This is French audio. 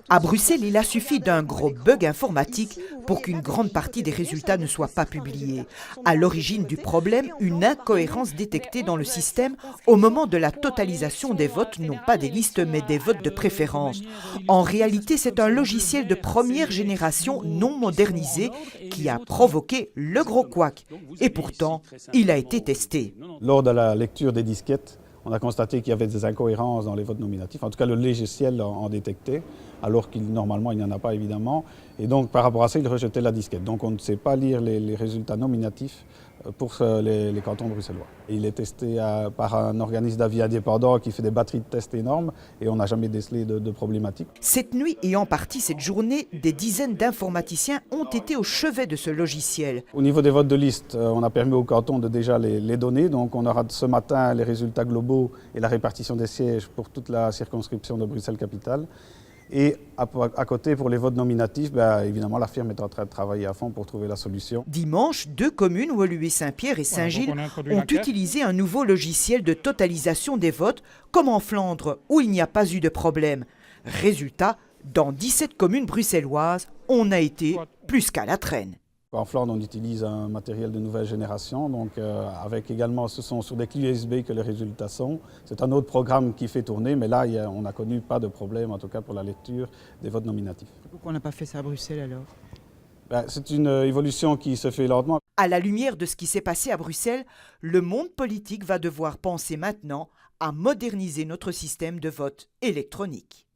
À Bruxelles, il a suffi d'un gros bug informatique pour qu'une grande partie des résultats ne soient pas publiés. À l'origine du problème, une incohérence détectée dans le système au moment de la totalisation des votes, non pas des listes mais des votes de préférence. En réalité, c'est un logiciel de première génération non modernisé qui a provoqué le gros couac. Et pourtant, il a été testé. Lors de la lecture des disquettes, on a constaté qu'il y avait des incohérences dans les votes nominatifs. En tout cas, le logiciel en détectait, alors qu'il normalement il n'y en a pas évidemment. Et donc par rapport à ça, il rejetait la disquette. Donc on ne sait pas lire les résultats nominatifs pour les cantons bruxellois. Il est testé par un organisme d'avis indépendant qui fait des batteries de tests énormes et on n'a jamais décelé de problématiques. Cette nuit et en partie cette journée, des dizaines d'informaticiens ont été au chevet de ce logiciel. Au niveau des votes de liste, on a permis aux cantons de déjà les donner. Donc on aura ce matin les résultats globaux et la répartition des sièges pour toute la circonscription de Bruxelles-Capitale. Et à côté, pour les votes nominatifs, évidemment, la firme est en train de travailler à fond pour trouver la solution. Dimanche, 2 communes, Woluwe-Saint-Pierre et Saint-Gilles, ont utilisé un nouveau logiciel de totalisation des votes, comme en Flandre, où il n'y a pas eu de problème. Résultat, dans 17 communes bruxelloises, on a été plus qu'à la traîne. En Flandre, on utilise un matériel de nouvelle génération, donc avec également, ce sont sur des clés USB que les résultats sont. C'est un autre programme qui fait tourner, mais là, on n'a connu pas de problème, en tout cas pour la lecture des votes nominatifs. Pourquoi on n'a pas fait ça à Bruxelles alors? C'est une évolution qui se fait lentement. À la lumière de ce qui s'est passé à Bruxelles, le monde politique va devoir penser maintenant à moderniser notre système de vote électronique.